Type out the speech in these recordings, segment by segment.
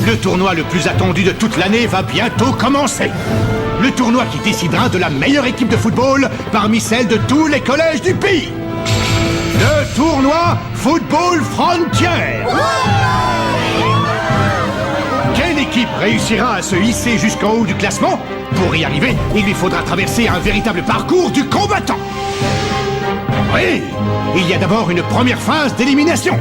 Le tournoi le plus attendu de toute l'année va bientôt commencer. Le tournoi qui décidera de la meilleure équipe de football parmi celles de tous les collèges du pays. Le tournoi Football Frontier. Quelle équipe réussira à se hisser jusqu'en haut du classement? Pour y arriver, il lui faudra traverser un véritable parcours du combattant. Oui, il y a d'abord une première phase d'élimination.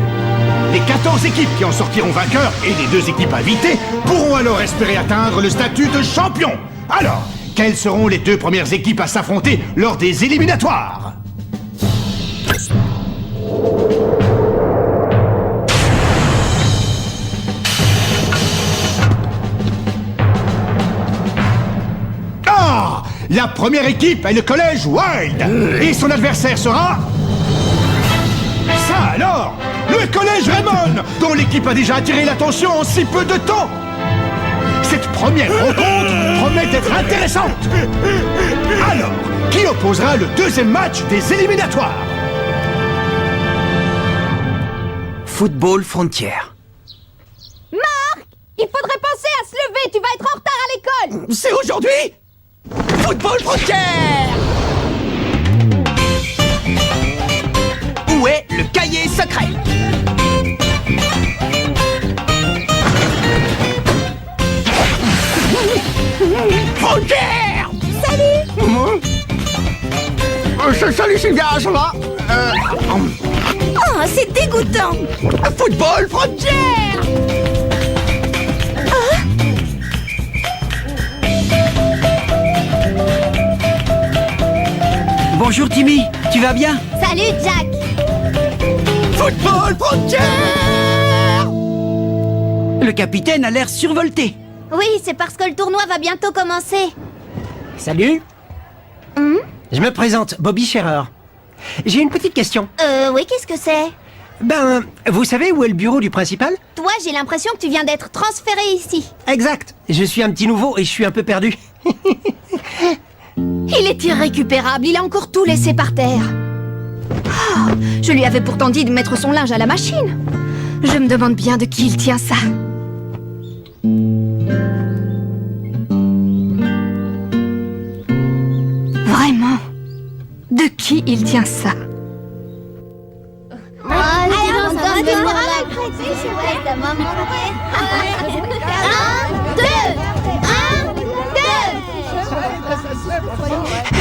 Les 14 équipes qui en sortiront vainqueurs et les 2 équipes invitées pourront alors espérer atteindre le statut de champion. Alors, quelles seront les 2 premières équipes à s'affronter lors des éliminatoires? Ah! La première équipe est le collège Wild. Et son adversaire sera... Ça alors! Le collège Raymond, dont l'équipe a déjà attiré l'attention en si peu de temps. Cette première rencontre promet d'être intéressante. Alors, qui opposera le 2e match des éliminatoires? Football Frontier. Marc! Il faudrait penser à se lever, tu vas être en retard à l'école! C'est aujourd'hui? Football Frontier! Où est le cahier secret? Frontier! Salut! Salut Sylvia, ça va? Oh, c'est dégoûtant! Football Frontier! Bonjour Timmy, tu vas bien? Salut, Jack! Football Frontier! Le capitaine a l'air survolté. Oui, c'est parce que le tournoi va bientôt commencer. Salut. Je me présente, Bobby Scherer. J'ai une petite question. Oui, qu'est-ce que c'est? Ben, vous savez où est le bureau du principal? Toi, j'ai l'impression que tu viens d'être transféré ici. Exact. Je suis un petit nouveau et je suis un peu perdu. Il est irrécupérable, il a encore tout laissé par terre. Oh, je lui avais pourtant dit de mettre son linge à la machine. Je me demande bien de qui il tient ça. Vraiment, de qui il tient ça?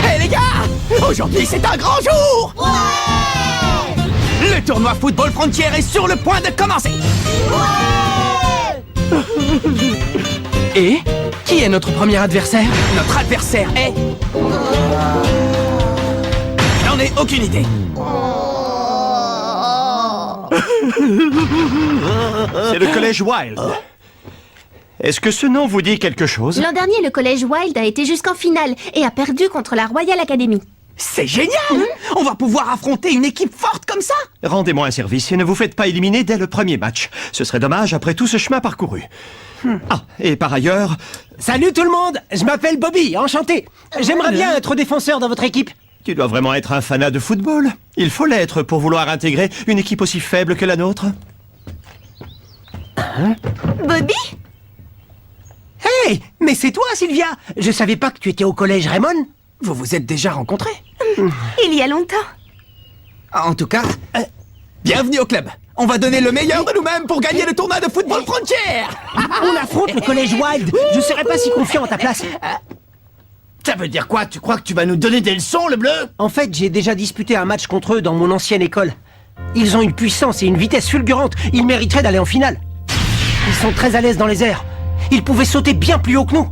Hé les gars! Aujourd'hui c'est un grand jour! Le tournoi Football Frontier est sur le point de commencer! Et qui est notre premier adversaire? Notre adversaire est... J'en ai aucune idée. C'est le collège Wild. Est-ce que ce nom vous dit quelque chose? L'an dernier, le collège Wild a été jusqu'en finale et a perdu contre la Royal Academy. C'est génial! On va pouvoir affronter une équipe forte comme ça! Rendez-moi un service et ne vous faites pas éliminer dès le premier match. Ce serait dommage après tout ce chemin parcouru. Ah, et par ailleurs... Salut tout le monde, je m'appelle Bobby, enchanté. J'aimerais bien être défenseur dans votre équipe. Tu dois vraiment être un fanat de football. Il faut l'être pour vouloir intégrer une équipe aussi faible que la nôtre. Bobby? Hey, mais c'est toi Sylvia. Je savais pas que tu étais au collège Raymond. Vous vous êtes déjà rencontrés? Il y a longtemps. En tout cas, bienvenue au club. On va donner le meilleur de nous-mêmes pour gagner le tournoi de Football Frontier. On affronte le collège Wild. Je serais pas si confiant à ta place. Ça veut dire quoi? Tu crois que tu vas nous donner des leçons, le bleu? En fait, j'ai déjà disputé un match contre eux dans mon ancienne école. Ils ont une puissance et une vitesse fulgurante. Ils mériteraient d'aller en finale. Ils sont très à l'aise dans les airs. Ils pouvaient sauter bien plus haut que nous.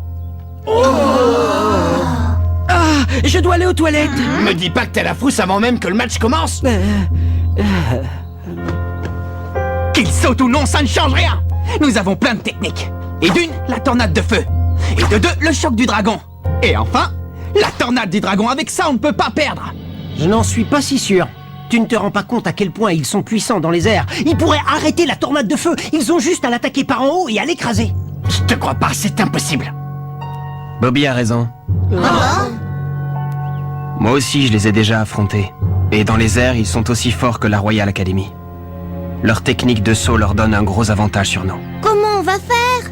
Ah, je dois aller aux toilettes. Me dis pas que t'as la frousse avant même que le match commence. Qu'il saute ou non, ça ne change rien. Nous avons plein de techniques. Et d'une, la tornade de feu. Et de deux, le choc du dragon. Et enfin, la tornade du dragon. Avec ça, on ne peut pas perdre. Je n'en suis pas si sûr. Tu ne te rends pas compte à quel point ils sont puissants dans les airs. Ils pourraient arrêter la tornade de feu. Ils ont juste à l'attaquer par en haut et à l'écraser. Je te crois pas, c'est impossible. Bobby a raison. Moi aussi, je les ai déjà affrontés. Et dans les airs, ils sont aussi forts que la Royal Academy. Leur technique de saut leur donne un gros avantage sur nous. Comment on va faire?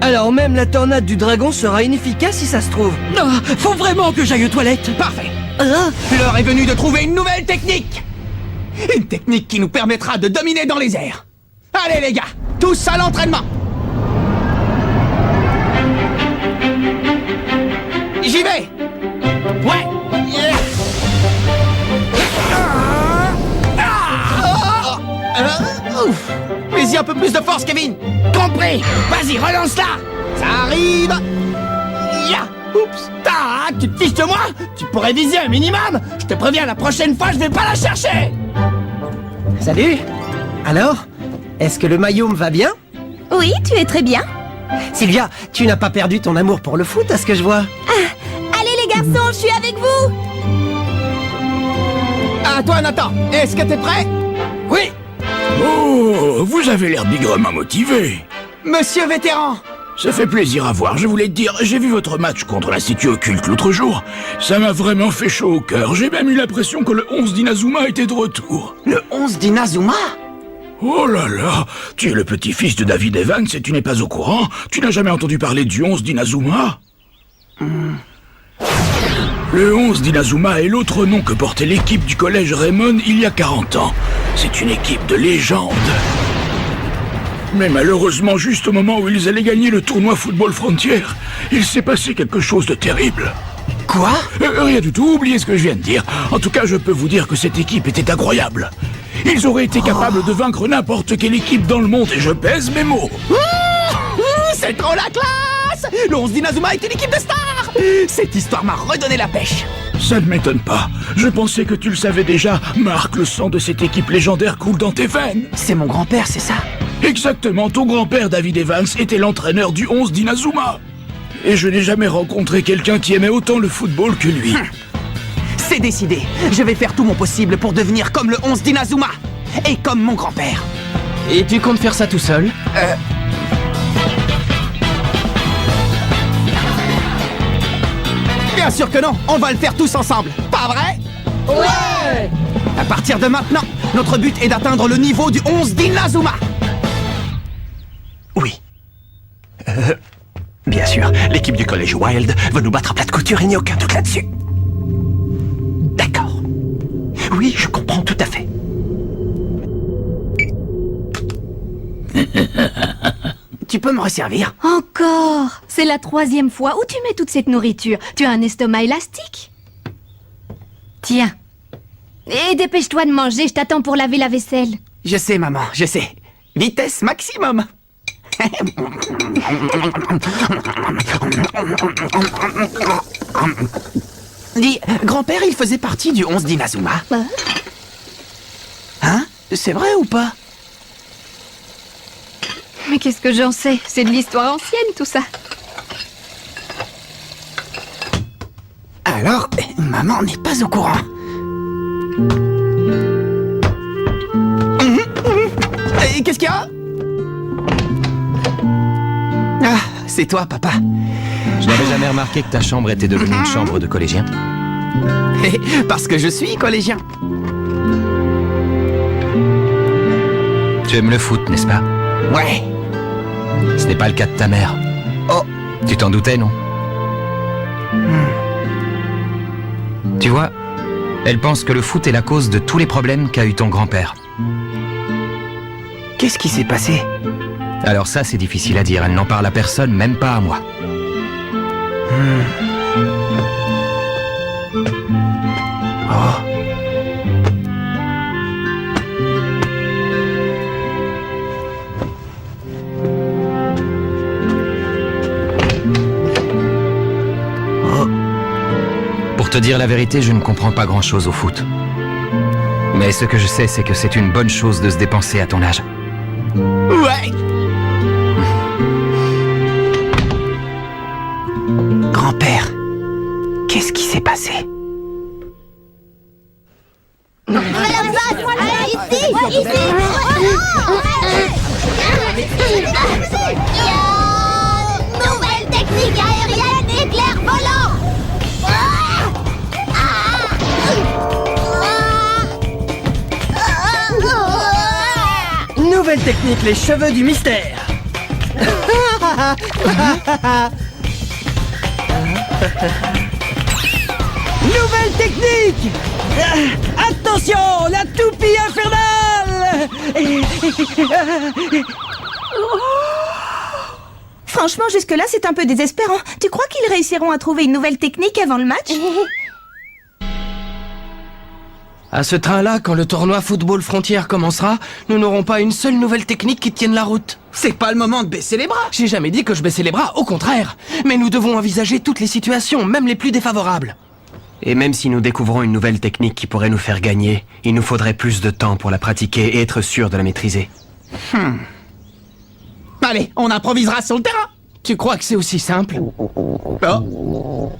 Alors même la tornade du dragon sera inefficace si ça se trouve. Ah, faut vraiment que j'aille aux toilettes. Parfait. Ah, L'heure est venue de trouver une nouvelle technique. Une technique qui nous permettra de dominer dans les airs. Allez les gars, tous à l'entraînement. J'y vais. Ouais. Ouf. Mais-y un peu plus de force, Kevin. Compris. Vas-y, relance-la. Ça arrive. Ya. Oups. Tu te fiches de moi? Tu pourrais viser un minimum. Je te préviens, la prochaine fois, je vais pas la chercher. Salut. Alors, est-ce que le maillot me va bien? Oui, tu es très bien. Sylvia, tu n'as pas perdu ton amour pour le foot, à ce que je vois. Allez les garçons, je suis avec vous. À toi, Nathan. Est-ce que t'es prêt? Oui. Oh, vous avez l'air bigrement motivé. Monsieur vétéran. Ça fait plaisir à voir, je voulais te dire, j'ai vu votre match contre l'Institut Occulte l'autre jour. Ça m'a vraiment fait chaud au cœur, j'ai même eu l'impression que le 11 d'Inazuma était de retour. Le 11 d'Inazuma? Oh là là, tu es le petit-fils de David Evans et tu n'es pas au courant? Tu n'as jamais entendu parler du 11 d'Inazuma? Le 11 d'Inazuma est l'autre nom que portait l'équipe du collège Raymond il y a 40 ans. C'est une équipe de légende. Mais malheureusement, juste au moment où ils allaient gagner le tournoi Football Frontier, il s'est passé quelque chose de terrible. Quoi? Rien du tout, oubliez ce que je viens de dire. En tout cas, je peux vous dire que cette équipe était incroyable. Ils auraient été capables de vaincre n'importe quelle équipe dans le monde, et je pèse mes mots. C'est trop la classe! Le 11 d'Inazuma est une équipe de stars! Cette histoire m'a redonné la pêche. Ça ne m'étonne pas. Je pensais que tu le savais déjà. Marc, le sang de cette équipe légendaire coule dans tes veines. C'est mon grand-père, c'est ça? Exactement, ton grand-père David Evans était l'entraîneur du 11 d'Inazuma. Et je n'ai jamais rencontré quelqu'un qui aimait autant le football que lui. C'est décidé. Je vais faire tout mon possible pour devenir comme le 11 d'Inazuma. Et comme mon grand-père. Et tu comptes faire ça tout seul? Bien sûr que non, on va le faire tous ensemble. Pas vrai? Ouais! À partir de maintenant, notre but est d'atteindre le niveau du 11 d'Inazuma. Oui. Bien sûr, l'équipe du collège Wild va nous battre à plat de couture, il n'y a aucun doute là-dessus. D'accord. Oui, je comprends tout à fait. Tu peux me resservir? Encore? C'est la 3e fois. Où tu mets toute cette nourriture? Tu as un estomac élastique? Tiens. Et dépêche-toi de manger, je t'attends pour laver la vaisselle. Je sais, maman, je sais. Vitesse maximum. Dis, grand-père, il faisait partie du 11 d'Inazuma. Hein? C'est vrai ou pas? Mais qu'est-ce que j'en sais? C'est de l'histoire ancienne, tout ça. Alors, maman n'est pas au courant. Et qu'est-ce qu'il y a? Ah, c'est toi, papa. Je n'avais jamais remarqué que ta chambre était devenue une chambre de collégien. Parce que je suis collégien. Tu aimes le foot, n'est-ce pas? Ouais. Ce n'est pas le cas de ta mère. Oh. Tu t'en doutais, non? Tu vois, elle pense que le foot est la cause de tous les problèmes qu'a eu ton grand-père. Qu'est-ce qui s'est passé? Alors ça, c'est difficile à dire. Elle n'en parle à personne, même pas à moi. Oh. Pour te dire la vérité, je ne comprends pas grand-chose au foot. Mais ce que je sais, c'est que c'est une bonne chose de se dépenser à ton âge. Ouais. Grand-père, qu'est-ce qui s'est passé? Nouvelle technique aérienne, éclair volant. nouvelle technique, les cheveux du mystère. Nouvelle technique. Attention, la toupie infernale. Franchement, jusque-là, c'est un peu désespérant. Tu crois qu'ils réussiront à trouver une nouvelle technique avant le match? À ce train-là, quand le tournoi Football Frontière commencera, nous n'aurons pas une seule nouvelle technique qui tienne la route. C'est pas le moment de baisser les bras. J'ai jamais dit que je baissais les bras, au contraire. Mais nous devons envisager toutes les situations, même les plus défavorables. Et même si nous découvrons une nouvelle technique qui pourrait nous faire gagner, il nous faudrait plus de temps pour la pratiquer et être sûr de la maîtriser. Allez, on improvisera sur le terrain. Tu crois que c'est aussi simple? Oh.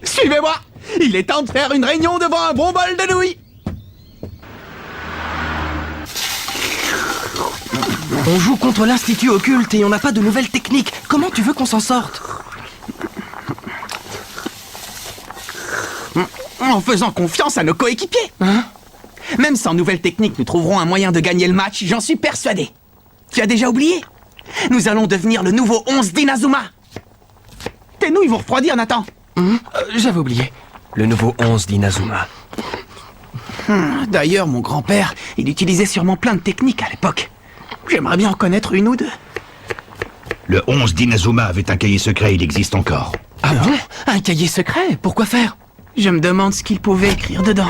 Suivez-moi. Il est temps de faire une réunion devant un bon bol de nouilles. On joue contre l'Institut Occulte et on n'a pas de nouvelles techniques. Comment tu veux qu'on s'en sorte? En faisant confiance à nos coéquipiers. Même sans nouvelle technique, nous trouverons un moyen de gagner le match, j'en suis persuadé. Tu as déjà oublié? Nous allons devenir le nouveau 11 d'Inazuma. Tes nouilles vont refroidir, Nathan. J'avais oublié. Le nouveau 11 d'Inazuma. D'ailleurs, mon grand-père, il utilisait sûrement plein de techniques à l'époque. J'aimerais bien en connaître une ou deux. Le 11 d'Inazuma avait un cahier secret, il existe encore. Ah bon? Un cahier secret? Pourquoi faire? Je me demande ce qu'il pouvait écrire dedans.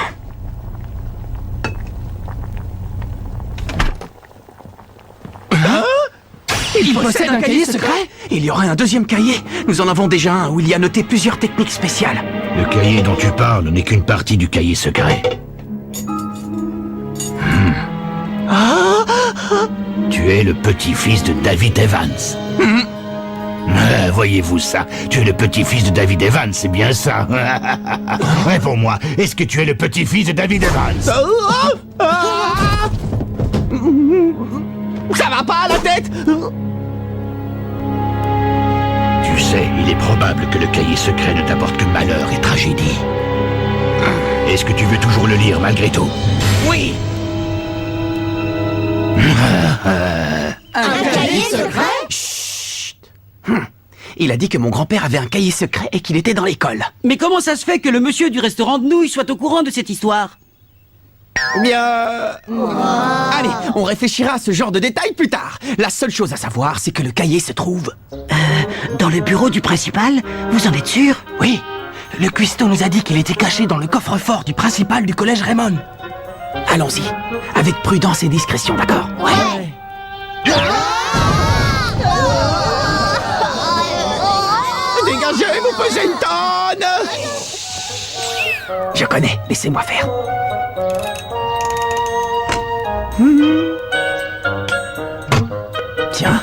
Il possède un cahier secret? Il y aurait un deuxième cahier. Nous en avons déjà un où il y a noté plusieurs techniques spéciales. Le cahier dont tu parles n'est qu'une partie du cahier secret. Tu es le petit-fils de David Evans. Voyez-vous ça? Tu es le petit-fils de David Evans, c'est bien ça? Réponds-moi, est-ce que tu es le petit-fils de David Evans? Ça va pas à la tête? Tu sais, il est probable que le cahier secret ne t'apporte que malheur et tragédie. Est-ce que tu veux toujours le lire malgré tout? Oui. Un cahier secret? Chut. Il a dit que mon grand-père avait un cahier secret et qu'il était dans l'école. Mais comment ça se fait que le monsieur du restaurant de nouilles soit au courant de cette histoire? Bien... Allez, on réfléchira à ce genre de détails plus tard. La seule chose à savoir, c'est que le cahier se trouve... Dans le bureau du principal? Vous en êtes sûr? Oui. Le cuistot nous a dit qu'il était caché dans le coffre-fort du principal du collège Raymond. Allons-y. Avec prudence et discrétion, d'accord? Ouais. Dégagez, vous pesez une tonne! Je connais, laissez-moi faire. Tiens.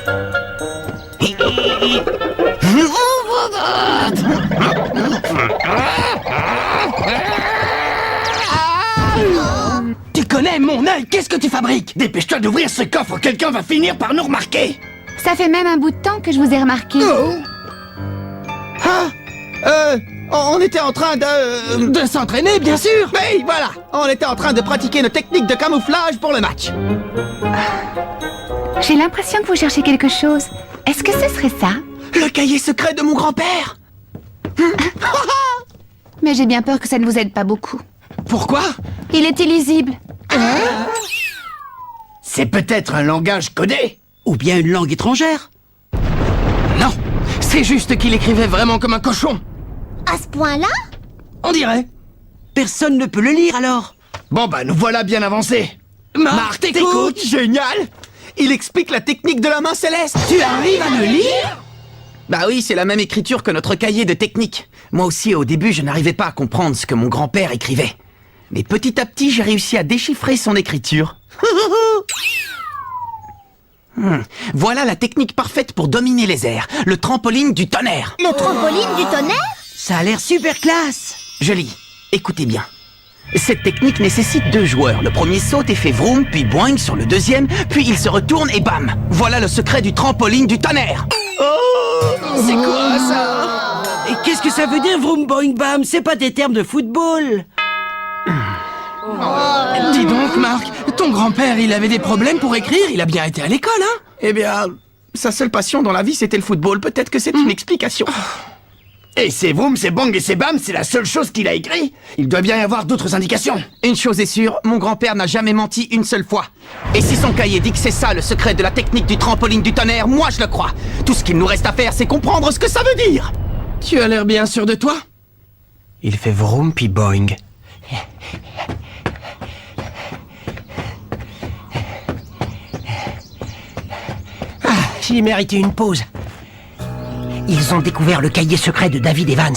Tu connais mon œil? Qu'est-ce que tu fabriques? Dépêche-toi d'ouvrir ce coffre, quelqu'un va finir par nous remarquer! Ça fait même un bout de temps que je vous ai remarqué. On était en train de... De s'entraîner, bien sûr. Oui, voilà. On était en train de pratiquer nos techniques de camouflage pour le match. J'ai l'impression que vous cherchez quelque chose. Est-ce que ce serait ça? Le cahier secret de mon grand-père. Mais j'ai bien peur que ça ne vous aide pas beaucoup. Pourquoi? Il est illisible. C'est peut-être un langage codé? Ou bien une langue étrangère? Non, c'est juste qu'il écrivait vraiment comme un cochon. À ce point-là? On dirait. Personne ne peut le lire alors. Bon bah nous voilà bien avancés. Marc, t'écoutes? Génial. Il explique la technique de la main céleste. Tu arrives à le lire? Bah oui, c'est la même écriture que notre cahier de technique. Moi aussi, au début, je n'arrivais pas à comprendre ce que mon grand-père écrivait. Mais petit à petit, j'ai réussi à déchiffrer son écriture. Voilà la technique parfaite pour dominer les airs. Le trampoline du tonnerre. Le trampoline du tonnerre? Ça a l'air super classe. Je lis. Écoutez bien. Cette technique nécessite 2 joueurs. Le premier saute et fait vroom, puis boing sur le deuxième, puis il se retourne et bam. Voilà le secret du trampoline du tonnerre. C'est quoi ça? Et qu'est-ce que ça veut dire vroom boing bam? C'est pas des termes de football. Dis donc, Marc, ton grand-père, il avait des problèmes pour écrire. Il a bien été à l'école, hein? Eh bien, Sa seule passion dans la vie, c'était le football. Peut-être que c'est une explication. Et c'est Vroom, c'est Bang et c'est Bam, c'est la seule chose qu'il a écrit. Il doit bien y avoir d'autres indications. Une chose est sûre, mon grand-père n'a jamais menti une seule fois. Et si son cahier dit que c'est ça le secret de la technique du trampoline du tonnerre, moi je le crois. Tout ce qu'il nous reste à faire, c'est comprendre ce que ça veut dire. Tu as l'air bien sûr de toi? Il fait vroom puis boing. J'ai mérité une pause. Ils ont découvert le cahier secret de David Evans.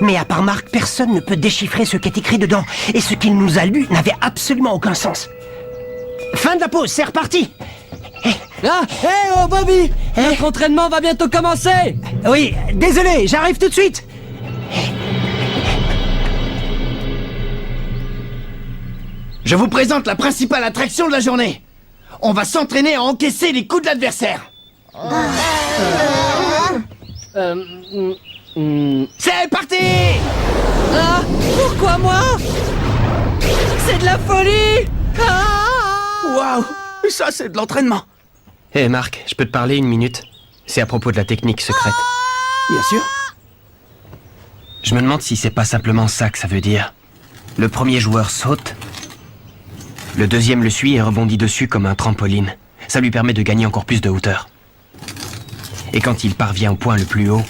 Mais à part Marc, personne ne peut déchiffrer ce qui est écrit dedans. Et ce qu'il nous a lu n'avait absolument aucun sens. Fin de la pause, c'est reparti. Oh Bobby, notre entraînement va bientôt commencer. Oui, désolé, j'arrive tout de suite. Je vous présente la principale attraction de la journée. On va s'entraîner à encaisser les coups de l'adversaire. C'est parti! Ah, pourquoi moi? C'est de la folie. Waouh, ça c'est de l'entraînement. Hé Marc, je peux te parler une minute? C'est à propos de la technique secrète. Bien sûr. Je me demande si c'est pas simplement ça que ça veut dire. Le premier joueur saute, le deuxième le suit et rebondit dessus comme un trampoline. Ça lui permet de gagner encore plus de hauteur. Et quand il parvient au point le plus haut,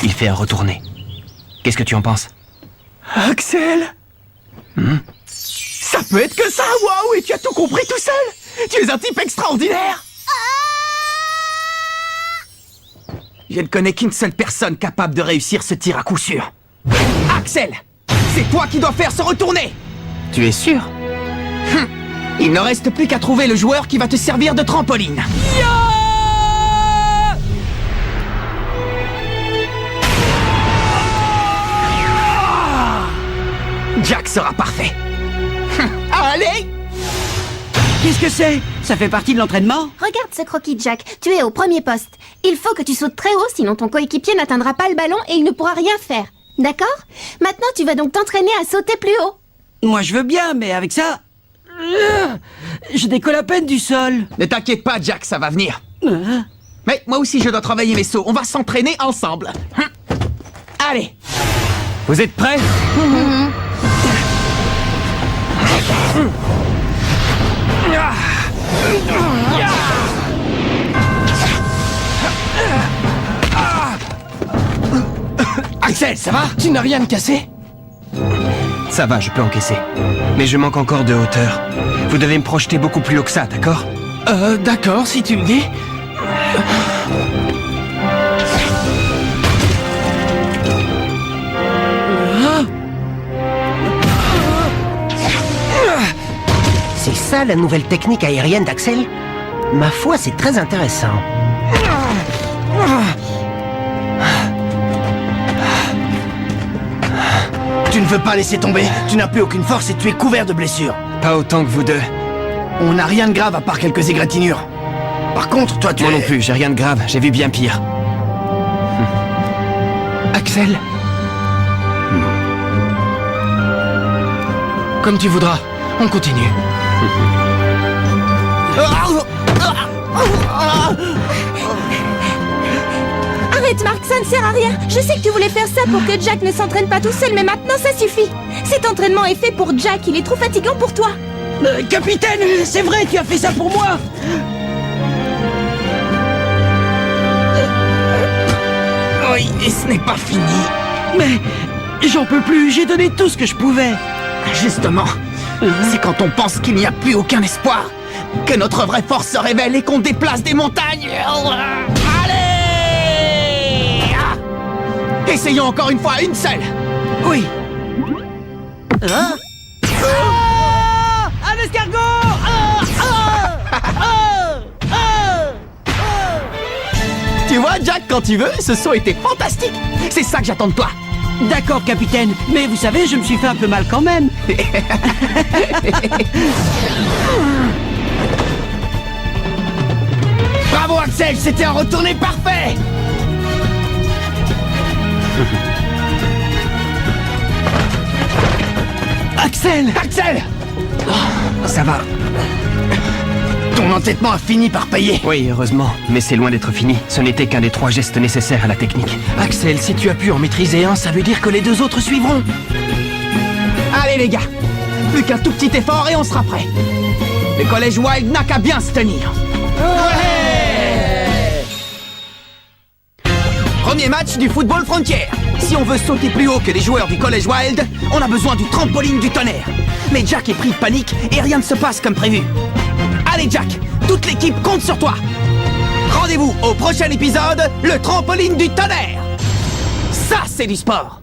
il fait un retourné. Qu'est-ce que tu en penses? Axel, ça peut être que ça, waouh, et tu as tout compris tout seul. Tu es un type extraordinaire. Je ne connais qu'une seule personne capable de réussir ce tir à coup sûr. Axel, c'est toi qui dois faire ce retourné. Tu es sûr? Il ne reste plus qu'à trouver le joueur qui va te servir de trampoline. Jack sera parfait. Allez! Qu'est-ce que c'est? Ça fait partie de l'entraînement? Regarde ce croquis, Jack. Tu es au premier poste. Il faut que tu sautes très haut, sinon ton coéquipier n'atteindra pas le ballon et il ne pourra rien faire. D'accord? Maintenant, tu vas donc t'entraîner à sauter plus haut. Moi je veux bien, mais avec ça... je décolle à peine du sol. Ne t'inquiète pas, Jack, ça va venir. Mais moi aussi, je dois travailler mes sauts. On va s'entraîner ensemble. Allez! Vous êtes prêts? Axel, ça va? Tu n'as rien de cassé? Ça va, je peux encaisser. Mais je manque encore de hauteur. Vous devez me projeter beaucoup plus haut que ça, d'accord? D'accord, si tu le dis. C'est ça la nouvelle technique aérienne d'Axel? Ma foi, c'est très intéressant. Tu ne veux pas laisser tomber. Tu n'as plus aucune force et tu es couvert de blessures. Pas autant que vous deux. On n'a rien de grave à part quelques égratignures. Par contre, toi tu Moi es... non plus, j'ai rien de grave, j'ai vu bien pire. Axel? Comme tu voudras, on continue. Arrête, Marc, ça ne sert à rien. Je sais que tu voulais faire ça pour que Jack ne s'entraîne pas tout seul, mais maintenant ça suffit. Cet entraînement est fait pour Jack, il est trop fatigant pour toi. Capitaine, c'est vrai, tu as fait ça pour moi. Oui, et ce n'est pas fini. Mais j'en peux plus, j'ai donné tout ce que je pouvais. Justement, c'est quand on pense qu'il n'y a plus aucun espoir que notre vraie force se révèle et qu'on déplace des montagnes. Allez! Essayons encore une fois, une seule. Oui. Un escargot! Tu vois, Jack, quand tu veux, ce saut était fantastique. C'est ça que j'attends de toi. D'accord, capitaine, mais vous savez, je me suis fait un peu mal quand même. Bravo Axel, c'était un retourné parfait. Axel! Axel! Ça va. Ton entêtement a fini par payer. Oui, heureusement, mais c'est loin d'être fini. Ce n'était qu'un des 3 gestes nécessaires à la technique. Axel, si tu as pu en maîtriser un, ça veut dire que les 2 autres suivront. Allez les gars, plus qu'un tout petit effort et on sera prêt. Le collège Wild n'a qu'à bien se tenir. Premier match du football frontière. Si on veut sauter plus haut que les joueurs du collège Wild, on a besoin du trampoline du tonnerre. Mais Jack est pris de panique et rien ne se passe comme prévu. Allez Jack, toute l'équipe compte sur toi. Rendez-vous au prochain épisode, le trampoline du tonnerre. Ça, c'est du sport.